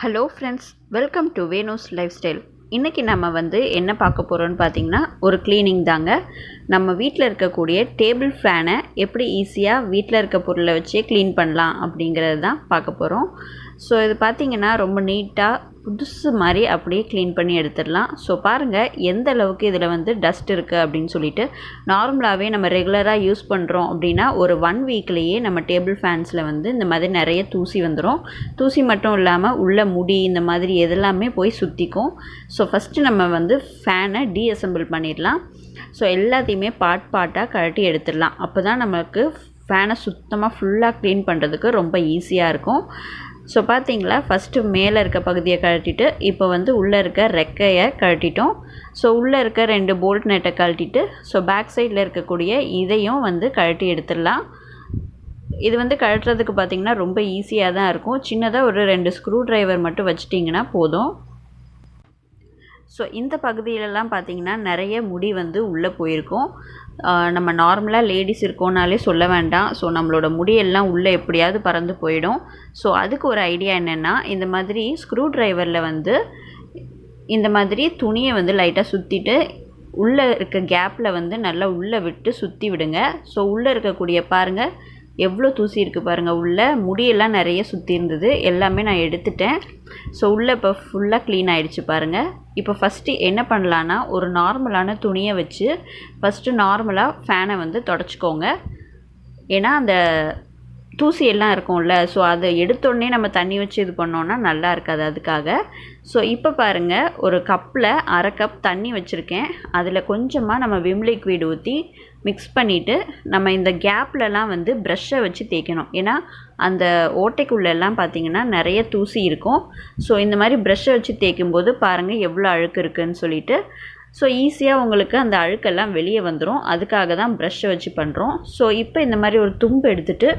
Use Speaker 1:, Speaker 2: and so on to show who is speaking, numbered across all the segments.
Speaker 1: Hello friends, welcome to வேணுஸ் life style. இன்றைக்கி நம்ம என்ன பார்க்க போகிறோன்னு பார்த்தீங்கன்னா, ஒரு க்ளீனிங் தாங்க. நம்ம வீட்டில் இருக்கக்கூடிய டேபிள் ஃபேனை எப்படி ஈஸியாக வீட்டில் இருக்க பொருளை வச்சே க்ளீன் பண்ணலாம் அப்படிங்கிறது தான் பார்க்க போகிறோம். ஸோ இது பார்த்திங்கன்னா ரொம்ப நீட்டாக புதுசு மாதிரி அப்படியே க்ளீன் பண்ணி எடுத்துடலாம். ஸோ பாருங்கள் எந்த அளவுக்கு இதில் டஸ்ட் இருக்குது அப்படின்னு சொல்லிட்டு. நார்மலாகவே நம்ம ரெகுலராக யூஸ் பண்ணுறோம் அப்படின்னா ஒரு 1 வீக்லேயே நம்ம டேபிள் ஃபேன்ஸில் இந்த மாதிரி நிறைய தூசி வந்துடும். தூசி மட்டும் இல்லாமல் உள்ள முடி இந்த மாதிரி எதெல்லாமே போய் சுற்றிக்கும். ஸோ ஃபஸ்ட்டு நம்ம ஃபேனை டீஅசெம்பிள் பண்ணிடலாம். ஸோ எல்லாத்தையுமே பார்ட்டாக கழட்டி எடுத்துடலாம். அப்போ தான் நமக்கு ஃபேனை சுத்தமாக ஃபுல்லாக க்ளீன் பண்ணுறதுக்கு ரொம்ப ஈஸியாக இருக்கும். ஸோ பார்த்தீங்களா, ஃபஸ்ட்டு மேலே இருக்க பகுதியை கழட்டிட்டு இப்போ உள்ளே இருக்க ரெக்கையை கழட்டிட்டோம். ஸோ உள்ளே இருக்க 2 போல்ட் நெட்டை கழட்டிட்டு ஸோ பேக் சைடில் இருக்கக்கூடிய இதையும் கழட்டி எடுத்துடலாம். இது கழட்டுறதுக்கு பார்த்திங்கன்னா ரொம்ப ஈஸியாக தான் இருக்கும். சின்னதாக ஒரு 2 ஸ்க்ரூ ட்ரைவர் மட்டும் வச்சிட்டிங்கன்னா போதும். ஸோ இந்த பகுதியிலலாம் பார்த்திங்கன்னா நிறைய முடி உள்ளே போயிருக்கும். நம்ம நார்மலாக லேடிஸ் இருக்கோனாலே சொல்ல வேண்டாம். ஸோ நம்மளோட முடியெல்லாம் உள்ளே எப்படியாவது பறந்து போயிடும். ஸோ அதுக்கு ஒரு ஐடியா என்னென்னா, இந்த மாதிரி ஸ்க்ரூ ட்ரைவரில் இந்த மாதிரி துணியை லைட்டாக சுற்றிட்டு உள்ளே இருக்க கேப்பில் நல்லா உள்ளே விட்டு சுற்றி விடுங்க. ஸோ உள்ளே இருக்கக்கூடிய பாருங்கள் எவ்வளோ தூசி இருக்குது பாருங்கள். உள்ளே முடியெல்லாம் நிறைய சுற்றி இருந்தது, எல்லாமே நான் எடுத்துட்டேன். ஸோ உள்ளே இப்போ ஃபுல்லாக க்ளீன் ஆகிடுச்சு பாருங்கள். இப்போ ஃபஸ்ட்டு என்ன பண்ணலான்னா, ஒரு நார்மலான துணியை வச்சு ஃபஸ்ட்டு நார்மலாக ஃபேனை தொடச்சிக்கோங்க. ஏன்னா அந்த தூசி எல்லாம் இருக்கும்ல, ஸோ அதை எடுத்தோடனே நம்ம தண்ணி வச்சு இது பண்ணோன்னா நல்லா இருக்காது, அதுக்காக. ஸோ இப்போ பாருங்கள், ஒரு கப்பில் 1/2 கப் தண்ணி வச்சுருக்கேன். அதில் கொஞ்சமாக நம்ம விம் லிக்விட் ஊற்றி மிக்ஸ் பண்ணிவிட்டு நம்ம இந்த கேப்லலாம் ப்ரஷ்ஷை வச்சு தேய்க்கணும். ஏன்னா அந்த ஓட்டைக்குள்ளெல்லாம் பார்த்திங்கன்னா நிறைய தூசி இருக்கும். ஸோ இந்த மாதிரி ப்ரஷ்ஷை வச்சு தேய்க்கும்போது பாருங்கள் எவ்வளோ அழுக்கு இருக்குதுன்னு சொல்லிட்டு. ஸோ ஈஸியாக உங்களுக்கு அந்த அழுக்கெல்லாம் வெளியே வந்துடும். அதுக்காக தான் ப்ரஷ்ஷை வச்சு பண்ணுறோம். ஸோ இப்போ இந்த மாதிரி ஒரு தும்பு எடுத்துகிட்டு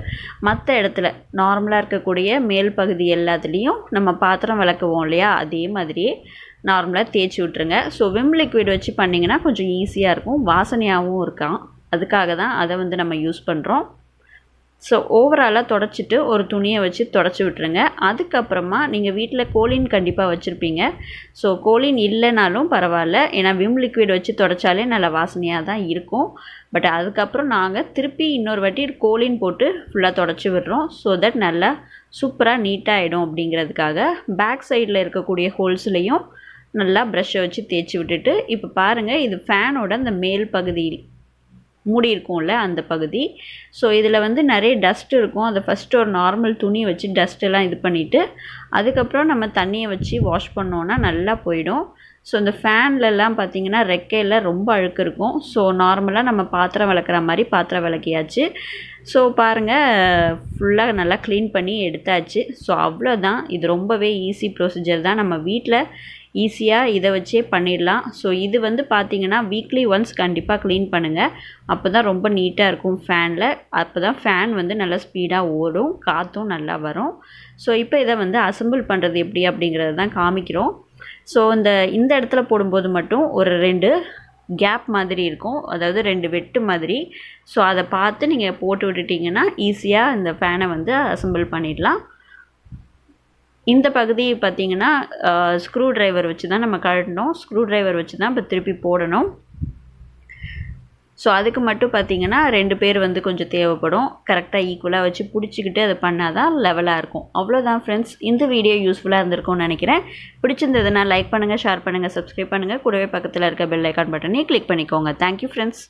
Speaker 1: மற்ற இடத்துல நார்மலாக இருக்கக்கூடிய மேல் பகுதி எல்லாத்துலேயும் நம்ம பாத்திரம் விளக்குவோம் இல்லையா, அதே மாதிரியே நார்மலாக தேய்ச்சி விட்ருங்க. ஸோ விம் லிக்விட் வச்சு பண்ணிங்கன்னா கொஞ்சம் ஈஸியாக இருக்கும், வாசனையாகவும் இருக்கான். அதுக்காக தான் அதை நம்ம யூஸ் பண்ணுறோம். ஸோ ஓவராலாக தொடச்சிட்டு ஒரு துணியை வச்சு தொடச்சி விட்டுருங்க. அதுக்கப்புறமா நீங்கள் வீட்டில் கோலின் கண்டிப்பாக வச்சுருப்பீங்க. ஸோ கோலின் இல்லைனாலும் பரவாயில்ல, ஏன்னா விம் லிக்விட் வச்சு தொடச்சாலே நல்ல வாசனையாக தான் இருக்கும். பட் அதுக்கப்புறம் நாங்கள் திருப்பி இன்னொரு வாட்டி கோலின் போட்டு ஃபுல்லாக தொடச்சி விடுறோம். ஸோ தட் நல்லா சூப்பராக நீட்டாக ஆகிடும் அப்படிங்கிறதுக்காக. பேக் சைடில் இருக்கக்கூடிய ஹோல்ஸ்லேயும் நல்லா ப்ரஷ்ஷை வச்சு தேய்ச்சி விட்டுட்டு இப்போ பாருங்கள், இது ஃபேனோட அந்த மேல் பகுதியில் மூடி இருக்கும்ல அந்த பகுதி. ஸோ இதில் நிறைய டஸ்ட் இருக்கும். அதை ஃபஸ்ட்டு ஒரு நார்மல் துணி வச்சு டஸ்ட்டெல்லாம் இது பண்ணிவிட்டு அதுக்கப்புறம் நம்ம தண்ணியை வச்சு வாஷ் பண்ணோன்னா நல்லா போயிடும். ஸோ இந்த ஃபேன்லலாம் பார்த்திங்கன்னா ரெக்கையில் ரொம்ப அழுக்கு இருக்கும். ஸோ நார்மலாக நம்ம பாத்திரம் விளக்குற மாதிரி பாத்திரம் விளக்கியாச்சு. ஸோ பாருங்கள் ஃபுல்லாக நல்லா க்ளீன் பண்ணி எடுத்தாச்சு. ஸோ அவ்வளோதான். இது ரொம்பவே ஈஸி ப்ரொசீஜர் தான். நம்ம வீட்டில் ஈஸியாக இதை வச்சே பண்ணிடலாம். ஸோ இது பார்த்திங்கன்னா வீக்லி ஒன்ஸ் கண்டிப்பாக க்ளீன் பண்ணுங்கள். அப்போ தான் ரொம்ப நீட்டாக இருக்கும் ஃபேனில். அப்போ தான் ஃபேன் நல்லா ஸ்பீடாக ஓடும், காற்றும் நல்லா வரும். ஸோ இப்போ இதை அசெம்பிள் பண்ணுறது எப்படி அப்படிங்கிறது தான் காமிக்கிறோம். ஸோ இந்த இடத்துல போடும்போது மட்டும் ஒரு 2 கேப் மாதிரி இருக்கும், அதாவது 2 வெட்டு மாதிரி. ஸோ அதை பார்த்து நீங்கள் போட்டு விட்டுட்டிங்கன்னா ஈஸியாக இந்த ஃபேனை அசெம்பிள் பண்ணிடலாம். இந்த பகுதி பார்த்திங்கன்னா ஸ்க்ரூ ட்ரைவர் வச்சு தான் நம்ம கழட்டணும். ஸ்க்ரூ ட்ரைவர் வச்சு தான் இப்போ திருப்பி போடணும். ஸோ அதுக்கு மட்டும் பார்த்திங்கன்னா 2 பேர் கொஞ்சம் தேவைப்படும். கரெக்டாக ஈக்குவலாக வச்சு பிடிச்சிக்கிட்டு அதை பண்ணால் தான் லெவலாக இருக்கும். அவ்வளோதான் ஃப்ரெண்ட்ஸ், இந்த வீடியோ யூஸ்ஃபுல்லாக இருந்திருக்கும்னு நினைக்கிறேன். பிடிச்சிருந்ததுன்னா லைக் பண்ணுங்கள், ஷேர் பண்ணுங்கள், சப்ஸ்கிரைப் பண்ணுங்கள். கூடவே பக்கத்தில் இருக்க பெல் ஐக்கான் பட்டனையும் கிளிக் பண்ணிக்கோங்க. Thank you friends.